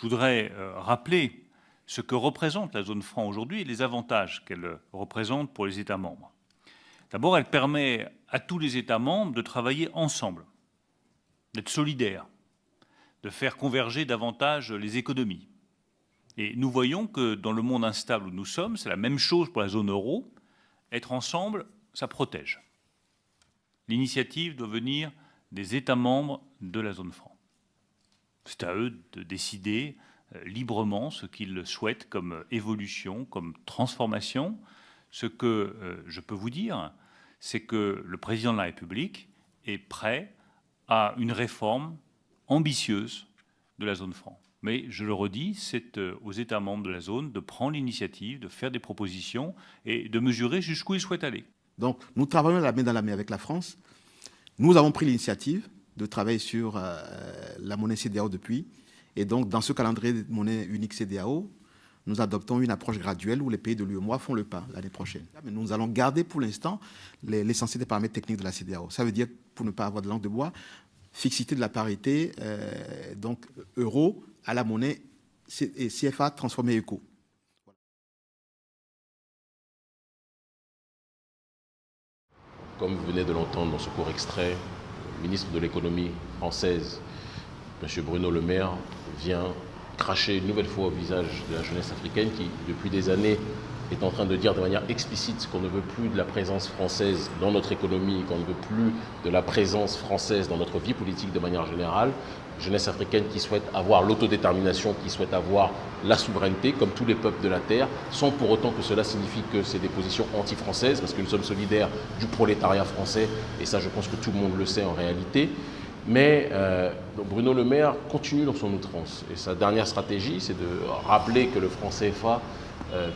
voudrais rappeler ce que représente la zone franc aujourd'hui et les avantages qu'elle représente pour les États membres. D'abord, elle permet à tous les États membres de travailler ensemble, d'être solidaires, de faire converger davantage les économies. Et nous voyons que dans le monde instable où nous sommes, c'est la même chose pour la zone euro. Être ensemble, ça protège. L'initiative doit venir des États membres de la zone franc. C'est à eux de décider librement ce qu'ils souhaitent comme évolution, comme transformation. Ce que je peux vous dire, c'est que le président de la République est prêt à une réforme ambitieuse de la zone franc. Mais je le redis, c'est aux États membres de la zone de prendre l'initiative, de faire des propositions et de mesurer jusqu'où ils souhaitent aller. Donc nous travaillons la main dans la main avec la France. Nous avons pris l'initiative de travailler sur la monnaie CEDEAO depuis. Et donc dans ce calendrier de monnaie unique CEDEAO, nous adoptons une approche graduelle où les pays de l'UEMOA font le pas l'année prochaine. Mais nous allons garder pour l'instant l'essentiel des paramètres techniques de la CEDEAO. Ça veut dire, pour ne pas avoir de langue de bois, fixité de la parité, donc euro à la monnaie CFA transformée ECO. Comme vous venez de l'entendre dans ce court extrait, le ministre de l'économie française, M. Bruno Le Maire, vient cracher une nouvelle fois au visage de la jeunesse africaine qui, depuis des années, est en train de dire de manière explicite qu'on ne veut plus de la présence française dans notre économie, qu'on ne veut plus de la présence française dans notre vie politique de manière générale. Jeunesse africaine qui souhaite avoir l'autodétermination, qui souhaite avoir la souveraineté, comme tous les peuples de la Terre, sans pour autant que cela signifie que c'est des positions anti-françaises, parce que nous sommes solidaires du prolétariat français, et ça je pense que tout le monde le sait en réalité. Mais Bruno Le Maire continue dans son outrance. Et sa dernière stratégie, c'est de rappeler que le franc CFA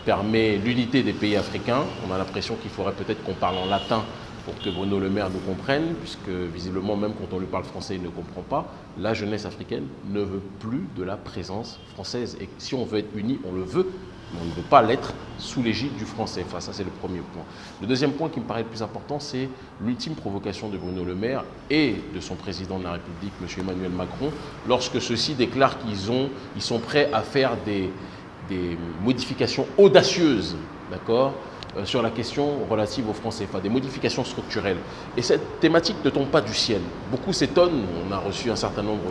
permet l'unité des pays africains. On a l'impression qu'il faudrait peut-être qu'on parle en latin pour que Bruno Le Maire nous comprenne, puisque visiblement, même quand on lui parle français, il ne comprend pas. La jeunesse africaine ne veut plus de la présence française. Et si on veut être unis, on le veut, mais on ne veut pas l'être sous l'égide du franc CFA. Ça, c'est le premier point. Le deuxième point qui me paraît le plus important, c'est l'ultime provocation de Bruno Le Maire et de son président de la République, M. Emmanuel Macron, lorsque ceux-ci déclarent qu'ils sont prêts à faire des modifications audacieuses, d'accord, sur la question relative au franc CFA, des modifications structurelles. Et cette thématique ne tombe pas du ciel. Beaucoup s'étonnent, on a reçu un certain nombre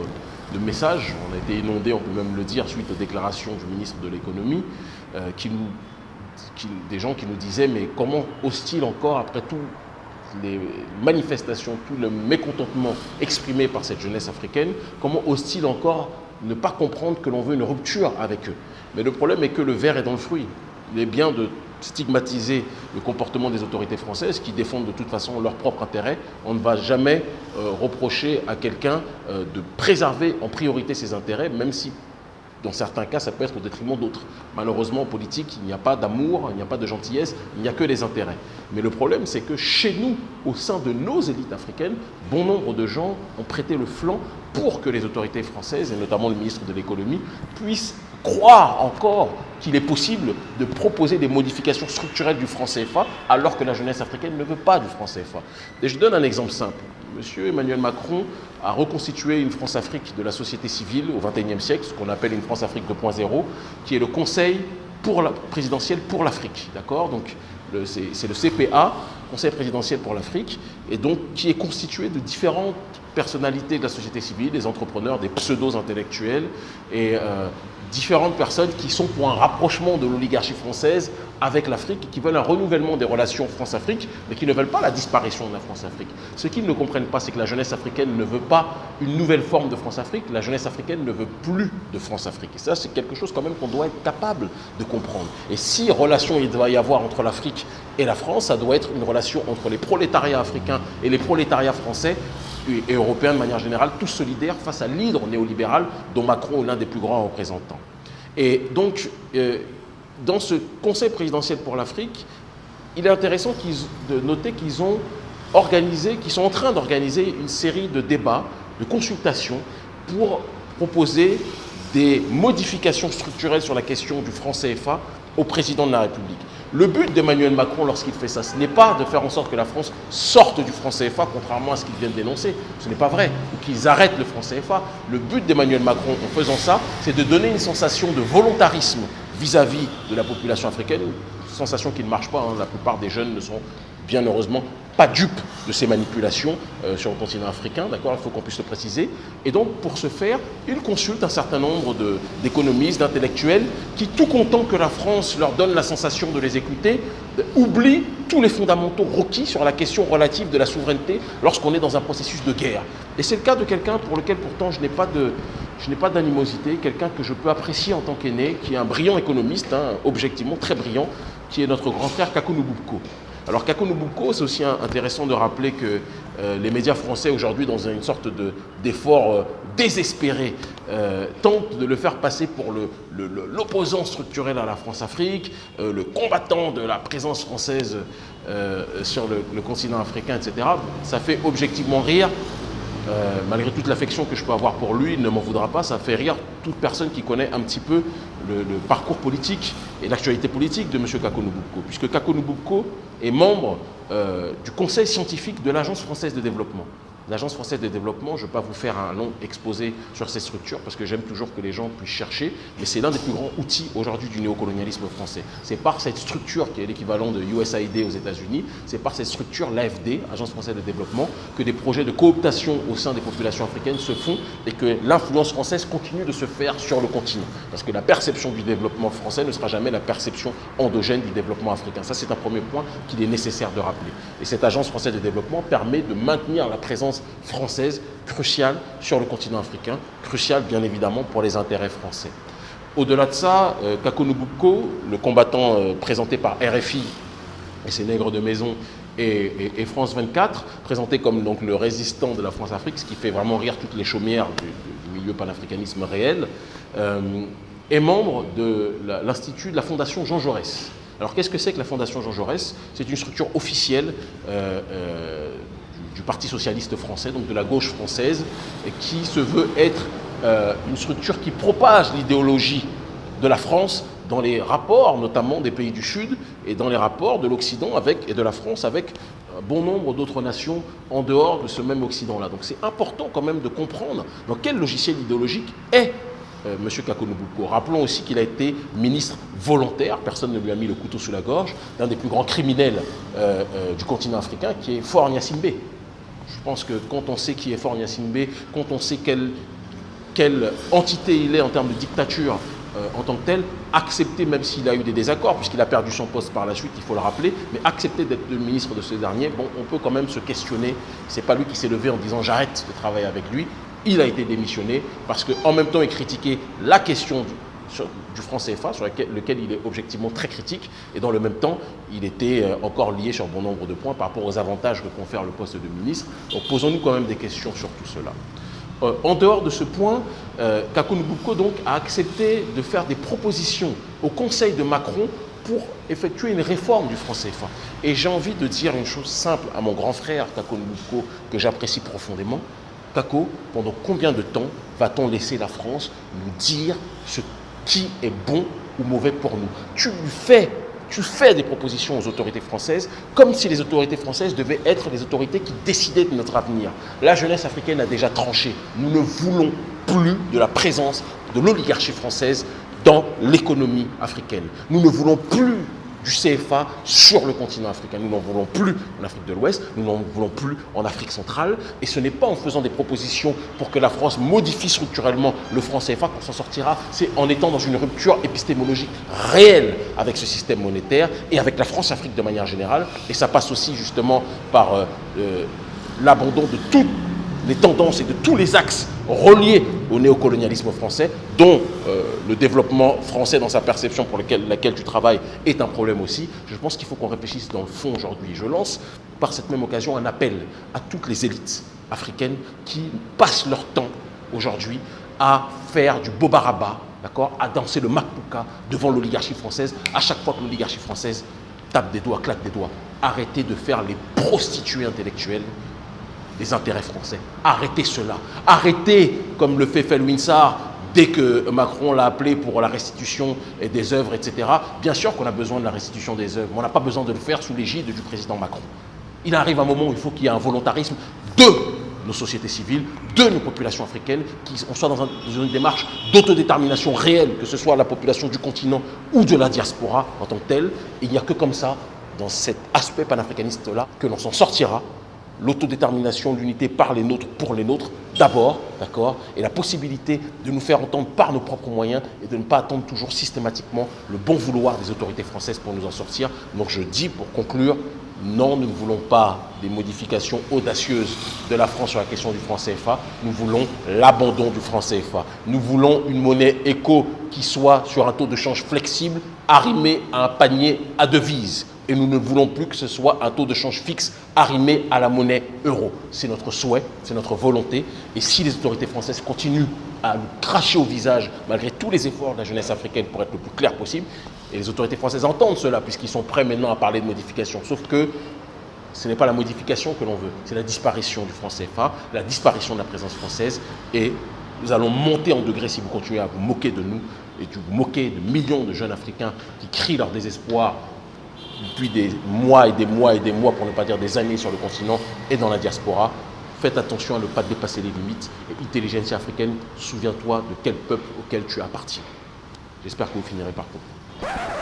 de messages, on a été inondés, on peut même le dire, suite aux déclarations du ministre de l'économie, des gens qui nous disaient, mais comment ose-t-il encore, après toutes les manifestations, tout le mécontentement exprimé par cette jeunesse africaine, comment ose-t-il encore ne pas comprendre que l'on veut une rupture avec eux? Mais le problème est que le ver est dans le fruit. Il est bien de stigmatiser le comportement des autorités françaises qui défendent de toute façon leur propre intérêt. On ne va jamais reprocher à quelqu'un de préserver en priorité ses intérêts, même si dans certains cas ça peut être au détriment d'autres. Malheureusement en politique, il n'y a pas d'amour, il n'y a pas de gentillesse, il n'y a que des intérêts. Mais le problème c'est que chez nous, au sein de nos élites africaines, bon nombre de gens ont prêté le flanc pour que les autorités françaises, et notamment le ministre de l'économie, puissent croire encore qu'il est possible de proposer des modifications structurelles du franc CFA alors que la jeunesse africaine ne veut pas du franc CFA. Et je donne un exemple simple. Monsieur Emmanuel Macron a reconstitué une France-Afrique de la société civile au XXIe siècle, ce qu'on appelle une France-Afrique 2.0, qui est le Conseil présidentiel pour l'Afrique. D'accord ? Donc c'est le CPA, Conseil présidentiel pour l'Afrique, et donc qui est constitué de différentes personnalités de la société civile, des entrepreneurs, des pseudo-intellectuels et différentes personnes qui sont pour un rapprochement de l'oligarchie française avec l'Afrique, qui veulent un renouvellement des relations France-Afrique, mais qui ne veulent pas la disparition de la France-Afrique. Ce qu'ils ne comprennent pas, c'est que la jeunesse africaine ne veut pas une nouvelle forme de France-Afrique, la jeunesse africaine ne veut plus de France-Afrique. Et ça, c'est quelque chose quand même qu'on doit être capable de comprendre. Et si relation il doit y avoir entre l'Afrique et la France, ça doit être une relation entre les prolétariats africains et les prolétariats français et européens de manière générale, tous solidaires face à l'hydre néolibéral dont Macron est l'un des plus grands représentants. Et donc, dans ce Conseil présidentiel pour l'Afrique, il est intéressant de noter qu'ils sont en train d'organiser une série de débats, de consultations pour proposer des modifications structurelles sur la question du franc CFA au président de la République. Le but d'Emmanuel Macron lorsqu'il fait ça, ce n'est pas de faire en sorte que la France sorte du franc CFA, contrairement à ce qu'ils viennent dénoncer. Ce n'est pas vrai. Ou qu'ils arrêtent le franc CFA. Le but d'Emmanuel Macron en faisant ça, c'est de donner une sensation de volontarisme vis-à-vis de la population africaine, une sensation qui ne marche pas. La plupart des jeunes ne sont bien heureusement pas dupes de ces manipulations sur le continent africain, d'accord, il faut qu'on puisse le préciser. Et donc, pour ce faire, il consulte un certain nombre d'économistes, d'intellectuels, qui, tout content que la France leur donne la sensation de les écouter, oublient tous les fondamentaux requis sur la question relative de la souveraineté lorsqu'on est dans un processus de guerre. Et c'est le cas de quelqu'un pour lequel, pourtant, je n'ai pas d'animosité, quelqu'un que je peux apprécier en tant qu'aîné, qui est un brillant économiste, objectivement très brillant, qui est notre grand frère Kakou Nububko. Alors Kakou Nububko, c'est aussi intéressant de rappeler que les médias français aujourd'hui, dans une sorte d'effort désespéré, tentent de le faire passer pour l'opposant structurel à la France-Afrique, le combattant de la présence française sur le continent africain, etc. Ça fait objectivement rire. Malgré toute l'affection que je peux avoir pour lui, il ne m'en voudra pas, ça fait rire toute personne qui connaît un petit peu le parcours politique et l'actualité politique de M. Kakou Nububko, puisque Kakou Nububko est membre du conseil scientifique de l'Agence française de développement. L'Agence française de développement, je ne vais pas vous faire un long exposé sur ces structures parce que j'aime toujours que les gens puissent chercher, mais c'est l'un des plus grands outils aujourd'hui du néocolonialisme français. C'est par cette structure qui est l'équivalent de USAID aux États-Unis, c'est par cette structure, l'AFD, Agence française de développement, que des projets de cooptation au sein des populations africaines se font et que l'influence française continue de se faire sur le continent. Parce que la perception du développement français ne sera jamais la perception endogène du développement africain. Ça, c'est un premier point qu'il est nécessaire de rappeler. Et cette Agence française de développement permet de maintenir la présence française cruciale sur le continent africain, cruciale bien évidemment pour les intérêts français. Au-delà de ça, Kakou Nububko, le combattant présenté par RFI et ses nègres de maison et France 24, présenté comme donc le résistant de la France-Afrique, ce qui fait vraiment rire toutes les chaumières du milieu panafricanisme réel, est membre de l'Institut de la Fondation Jean Jaurès. Alors qu'est-ce que c'est que la Fondation Jean Jaurès? C'est une structure officielle du Parti socialiste français, donc de la gauche française, et qui se veut être une structure qui propage l'idéologie de la France dans les rapports, notamment des pays du Sud, et dans les rapports de l'Occident et de la France avec un bon nombre d'autres nations en dehors de ce même Occident-là. Donc c'est important quand même de comprendre dans quel logiciel idéologique est M. Kakou Nububko. Rappelons aussi qu'il a été ministre volontaire, personne ne lui a mis le couteau sous la gorge, d'un des plus grands criminels du continent africain, qui est Faure Gnassingbé. Je pense que quand on sait qui est Faure Gnassingbé, quand on sait quelle entité il est en termes de dictature en tant que tel, accepter, même s'il a eu des désaccords, puisqu'il a perdu son poste par la suite, il faut le rappeler, mais accepter d'être le ministre de ce dernier, bon, on peut quand même se questionner. C'est pas lui qui s'est levé en disant j'arrête de travailler avec lui. Il a été démissionné parce qu'en même temps, il critiquait la question du franc CFA, sur lequel il est objectivement très critique, et dans le même temps, il était encore lié sur bon nombre de points par rapport aux avantages que confère le poste de ministre. Donc posons-nous quand même des questions sur tout cela. En dehors de ce point, Kakou Nububko donc a accepté de faire des propositions au Conseil de Macron pour effectuer une réforme du franc CFA. Et j'ai envie de dire une chose simple à mon grand frère Kakou Nububko, que j'apprécie profondément. Kakou, pendant combien de temps va-t-on laisser la France nous dire ce qui est bon ou mauvais pour nous? Tu fais des propositions aux autorités françaises comme si les autorités françaises devaient être les autorités qui décidaient de notre avenir. La jeunesse africaine a déjà tranché. Nous ne voulons plus de la présence de l'oligarchie française dans l'économie africaine. Nous ne voulons plus du CFA sur le continent africain. Nous n'en voulons plus en Afrique de l'Ouest, nous n'en voulons plus en Afrique centrale. Et ce n'est pas en faisant des propositions pour que la France modifie structurellement le franc CFA qu'on s'en sortira. C'est en étant dans une rupture épistémologique réelle avec ce système monétaire et avec la France-Afrique de manière générale. Et ça passe aussi justement par l'abandon de toutes les tendances et de tous les axes reliés au néocolonialisme français, dont le développement français dans sa perception pour laquelle tu travailles est un problème aussi. Je pense qu'il faut qu'on réfléchisse dans le fond aujourd'hui. Je lance par cette même occasion un appel à toutes les élites africaines qui passent leur temps aujourd'hui à faire du bobaraba, d'accord, à danser le makpuka devant l'oligarchie française. À chaque fois que l'oligarchie française tape des doigts, claque des doigts, arrêtez de faire les prostituées intellectuelles des intérêts français. Arrêtez cela. Arrêtez, comme le fait Felwinsar, dès que Macron l'a appelé pour la restitution des œuvres, etc. Bien sûr qu'on a besoin de la restitution des œuvres, mais on n'a pas besoin de le faire sous l'égide du président Macron. Il arrive un moment où il faut qu'il y ait un volontarisme de nos sociétés civiles, de nos populations africaines, qu'on soit dans une démarche d'autodétermination réelle, que ce soit la population du continent ou de la diaspora en tant que telle. Il n'y a que comme ça, dans cet aspect panafricaniste-là, que l'on s'en sortira. L'autodétermination, l'unité par les nôtres, pour les nôtres, d'abord, d'accord, et la possibilité de nous faire entendre par nos propres moyens et de ne pas attendre toujours systématiquement le bon vouloir des autorités françaises pour nous en sortir. Donc je dis, pour conclure, non, nous ne voulons pas des modifications audacieuses de la France sur la question du franc CFA. Nous voulons l'abandon du franc CFA. Nous voulons une monnaie éco qui soit sur un taux de change flexible, arrimé à un panier à devises. Et nous ne voulons plus que ce soit un taux de change fixe arrimé à la monnaie euro. C'est notre souhait, c'est notre volonté. Et si les autorités françaises continuent à nous cracher au visage, malgré tous les efforts de la jeunesse africaine pour être le plus clair possible, et les autorités françaises entendent cela, puisqu'ils sont prêts maintenant à parler de modification. Sauf que ce n'est pas la modification que l'on veut, c'est la disparition du franc CFA, la disparition de la présence française. Et nous allons monter en degré si vous continuez à vous moquer de nous et de vous moquer de millions de jeunes Africains qui crient leur désespoir depuis des mois et des mois et des mois, pour ne pas dire des années, sur le continent et dans la diaspora. Faites attention à ne pas dépasser les limites. Et intelligentsia africaine, souviens-toi de quel peuple auquel tu appartiens. J'espère que vous finirez par comprendre.